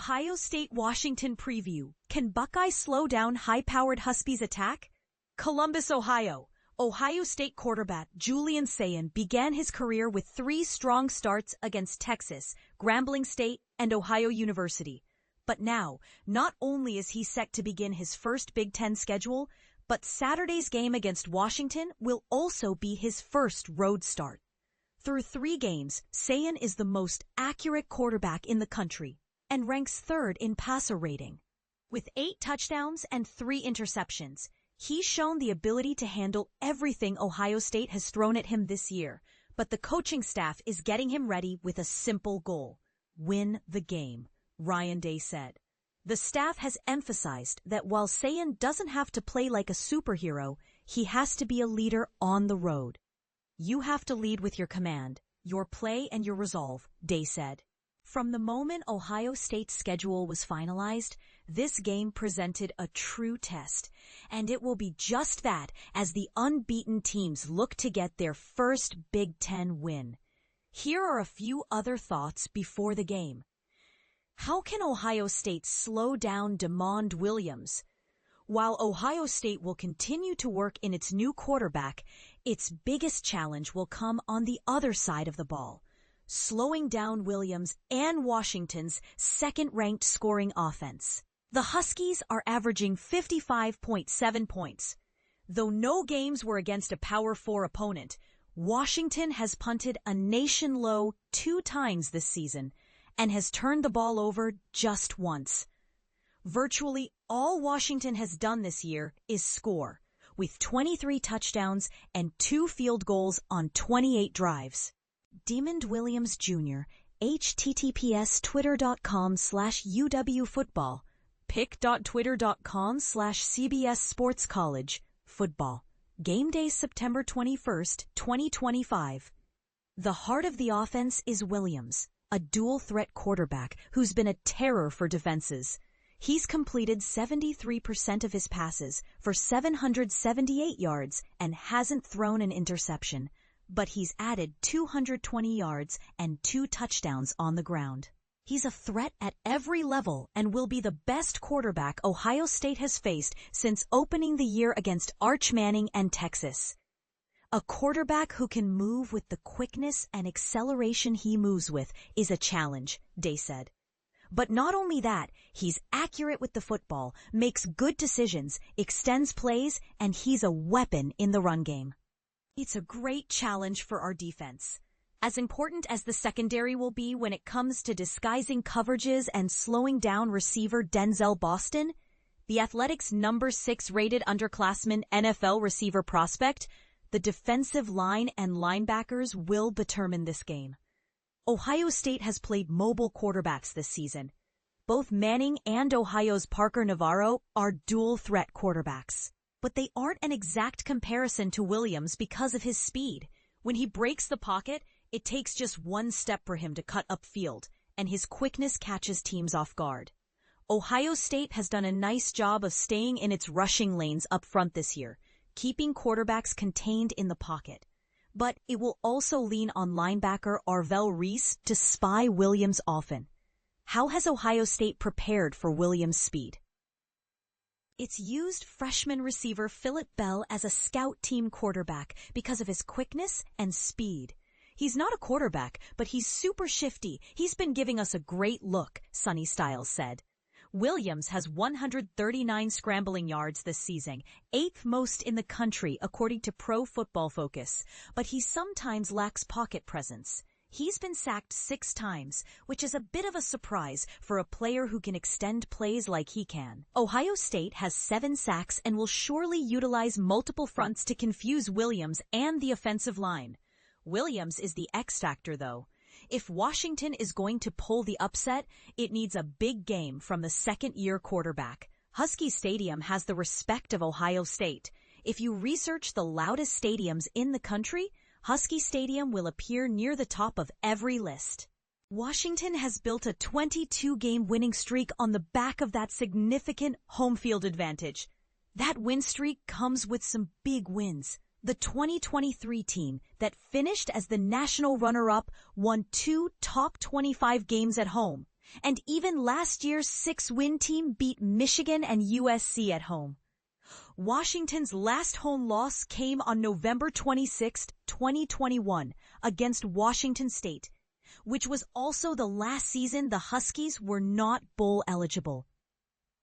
Ohio State-Washington preview. Can Buckeyes slow down high-powered Huskies' attack? Columbus, Ohio. Ohio State quarterback Julian Sayin began his career with 3 strong starts against Texas, Grambling State, and Ohio University. But now, not only is he set to begin his first Big Ten schedule, but Saturday's game against Washington will also be his first road start. Through 3 games, Sayin is the most accurate quarterback in the country and ranks 3rd in passer rating. With 8 touchdowns and 3 interceptions, he's shown the ability to handle everything Ohio State has thrown at him this year, but the coaching staff is getting him ready with a simple goal: win the game, Ryan Day said. The staff has emphasized that while Sayin doesn't have to play like a superhero, he has to be a leader on the road. You have to lead with your command, your play, and your resolve, Day said. From the moment Ohio State's schedule was finalized, this game presented a true test, and it will be just that as the unbeaten teams look to get their first Big Ten win. Here are a few other thoughts before the game. How can Ohio State slow down DeMond Williams? While Ohio State will continue to work in its new quarterback, its biggest challenge will come on the other side of the ball: slowing down Williams and Washington's second-ranked scoring offense. The Huskies are averaging 55.7 points. Though no games were against a Power 4 opponent, Washington has punted a nation-low 2 times this season and has turned the ball over just once. Virtually all Washington has done this year is score, with 23 touchdowns and 2 field goals on 28 drives. Demond Williams Jr., https twitter.com/UW-football, pic.twitter.com/CBS Sports College, football. Game day September 21st, 2025. The heart of the offense is Williams, a dual-threat quarterback who's been a terror for defenses. He's completed 73% of his passes for 778 yards and hasn't thrown an interception, but he's added 220 yards and 2 touchdowns on the ground. He's a threat at every level and will be the best quarterback Ohio State has faced since opening the year against Arch Manning and Texas. A quarterback who can move with the quickness and acceleration he moves with is a challenge, Day said. But not only that, he's accurate with the football, makes good decisions, extends plays, and he's a weapon in the run game. It's a great challenge for our defense. As important as the secondary will be when it comes to disguising coverages and slowing down receiver Denzel Boston, the Athletics' number 6 rated underclassman NFL receiver prospect, the defensive line and linebackers will determine this game. Ohio State has played mobile quarterbacks this season. Both Manning and Ohio's Parker Navarro are dual-threat quarterbacks. But they aren't an exact comparison to Williams because of his speed. When he breaks the pocket, it takes just 1 step for him to cut upfield, and his quickness catches teams off guard. Ohio State has done a nice job of staying in its rushing lanes up front this year, keeping quarterbacks contained in the pocket. But it will also lean on linebacker Arvell Reese to spy Williams often. How has Ohio State prepared for Williams' speed? It's used freshman receiver Phillip Bell as a scout team quarterback because of his quickness and speed. He's not a quarterback, but he's super shifty. He's been giving us a great look, Sonny Styles said. Williams has 139 scrambling yards this season, 8th most in the country according to Pro Football Focus, but he sometimes lacks pocket presence. He's been sacked 6 times, which is a bit of a surprise for a player who can extend plays like he can. Ohio State has 7 sacks and will surely utilize multiple fronts to confuse Williams and the offensive line. Williams is the X factor, though. If Washington is going to pull the upset, it needs a big game from the second-year quarterback. Huskies Stadium has the respect of Ohio State. If you research the loudest stadiums in the country, Husky Stadium will appear near the top of every list. Washington has built a 22-game winning streak on the back of that significant home field advantage. That win streak comes with some big wins. The 2023 team that finished as the national runner-up won 2 top 25 games at home, And even last year's 6-win team beat Michigan and USC at home. Washington's last home loss came on November 26, 2021, against Washington State, which was also the last season the Huskies were not bowl eligible.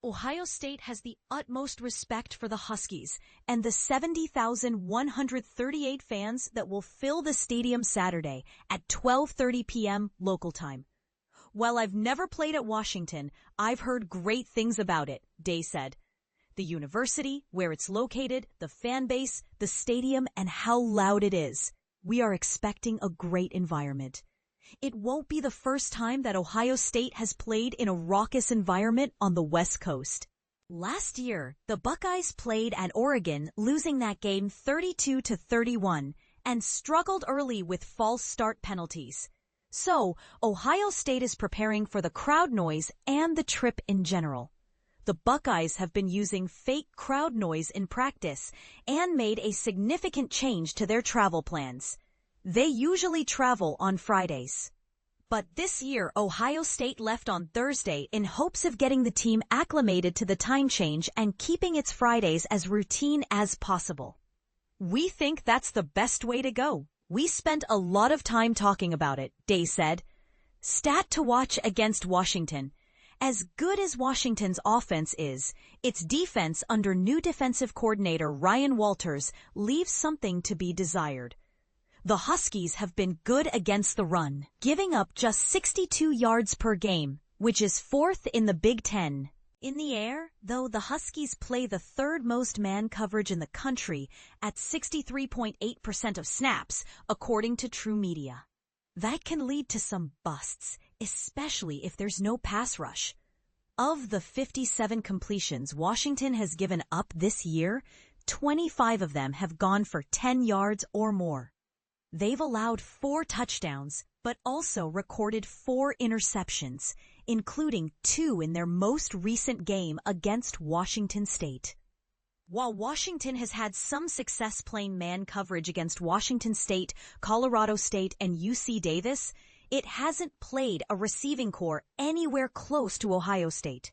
Ohio State has the utmost respect for the Huskies and the 70,138 fans that will fill the stadium Saturday at 12:30 p.m. local time. While I've never played at Washington, I've heard great things about it, Day said. The university, where it's located, the fan base, the stadium, and how loud it is. We are expecting a great environment. It won't be the first time that Ohio State has played in a raucous environment on the West Coast. Last year, the Buckeyes played at Oregon, losing that game 32-31, and struggled early with false start penalties. So, Ohio State is preparing for the crowd noise and the trip in general. The Buckeyes have been using fake crowd noise in practice and made a significant change to their travel plans. They usually travel on Fridays. But this year, Ohio State left on Thursday in hopes of getting the team acclimated to the time change and keeping its Fridays as routine as possible. We think that's the best way to go. We spent a lot of time talking about it, Day said. Stat to watch against Washington. As good as Washington's offense is, its defense under new defensive coordinator Ryan Walters leaves something to be desired. The Huskies have been good against the run, giving up just 62 yards per game, which is fourth in the Big Ten. In the air, though, the Huskies play the third most man coverage in the country at 63.8% of snaps, according to True Media. That can lead to some busts, especially if there's no pass rush. Of the 57 completions Washington has given up this year, 25 of them have gone for 10 yards or more. They've allowed 4 touchdowns, but also recorded 4 interceptions, including 2 in their most recent game against Washington State. While Washington has had some success playing man coverage against Washington State, Colorado State, and UC Davis, it hasn't played a receiving corps anywhere close to Ohio State.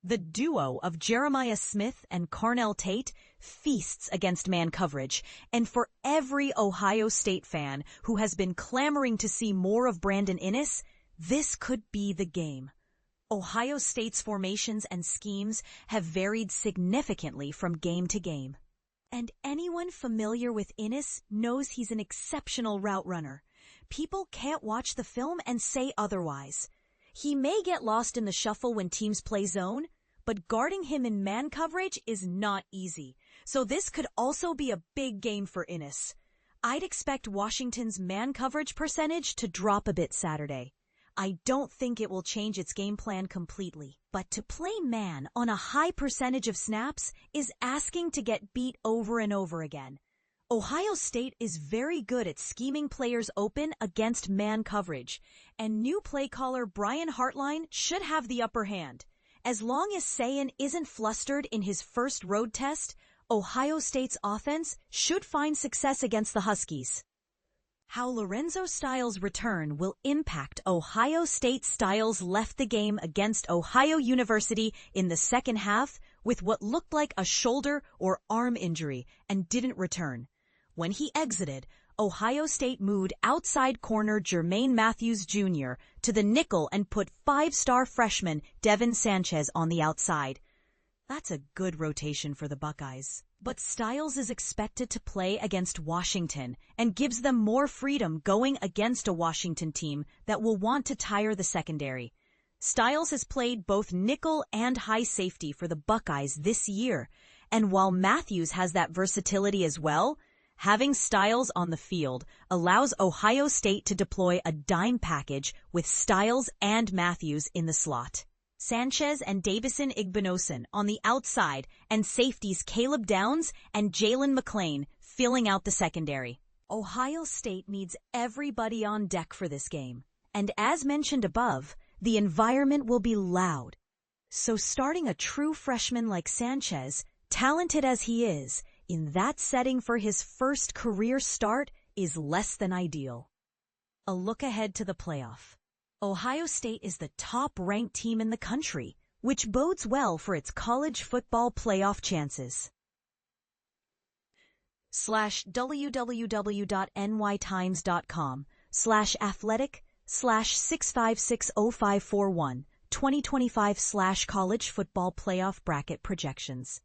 The duo of Jeremiah Smith and Carnell Tate feasts against man coverage, and for every Ohio State fan who has been clamoring to see more of Brandon Inniss, this could be the game. Ohio State's formations and schemes have varied significantly from game to game. And anyone familiar with Inniss knows he's an exceptional route runner. People can't watch the film and say otherwise. He may get lost in the shuffle when teams play zone, but guarding him in man coverage is not easy. So this could also be a big game for Inniss. I'd expect Washington's man coverage percentage to drop a bit Saturday. I don't think it will change its game plan completely, but to play man on a high percentage of snaps is asking to get beat over and over again. Ohio State is very good at scheming players open against man coverage, and new play caller Brian Hartline should have the upper hand. As long as Sayin isn't flustered in his first road test, Ohio State's offense should find success against the Huskies. How Lorenzo Styles' return will impact Ohio State. Styles left the game against Ohio University in the second half with what looked like a shoulder or arm injury and didn't return. When he exited, Ohio State moved outside corner Jermaine Matthews Jr. to the nickel and put 5-star freshman Devin Sanchez on the outside. That's a good rotation for the Buckeyes. But Styles is expected to play against Washington and gives them more freedom going against a Washington team that will want to tire the secondary. Styles has played both nickel and high safety for the Buckeyes this year, and while Matthews has that versatility as well, having Styles on the field allows Ohio State to deploy a dime package with Styles and Matthews in the slot. Sanchez and Davison Igbinosun on the outside, and safeties Caleb Downs and Jalen McClain filling out the secondary. Ohio State needs everybody on deck for this game, and as mentioned above, the environment will be loud. So starting a true freshman like Sanchez, talented as he is, in that setting for his first career start is less than ideal. A look ahead to the playoff. Ohio State is the top-ranked team in the country, which bodes well for its college football playoff chances. www.nytimes.com/athletic/6560541 2025 college football playoff bracket projections.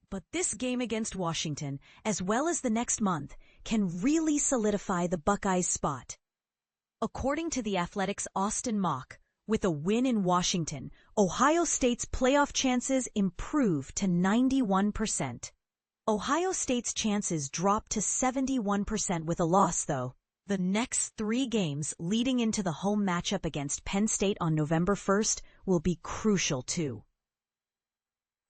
But this game against Washington, as well as the next month, can really solidify the Buckeyes' spot. According to the Athletic's Austin Mock, with a win in Washington, Ohio State's playoff chances improve to 91%. Ohio State's chances drop to 71% with a loss, though. The next 3 games leading into the home matchup against Penn State on November 1st will be crucial, too.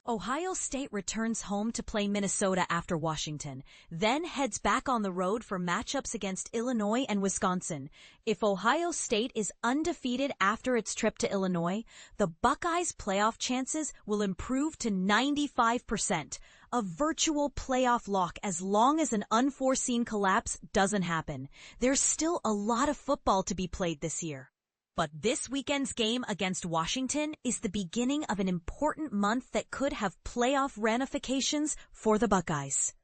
Ohio State returns home to play Minnesota after Washington, then heads back on the road for matchups against Illinois and Wisconsin. If Ohio State is undefeated after its trip to Illinois, the Buckeyes' playoff chances will improve to 95%, a virtual playoff lock as long as an unforeseen collapse doesn't happen. There's still a lot of football to be played this year. But this weekend's game against Washington is the beginning of an important month that could have playoff ramifications for the Buckeyes.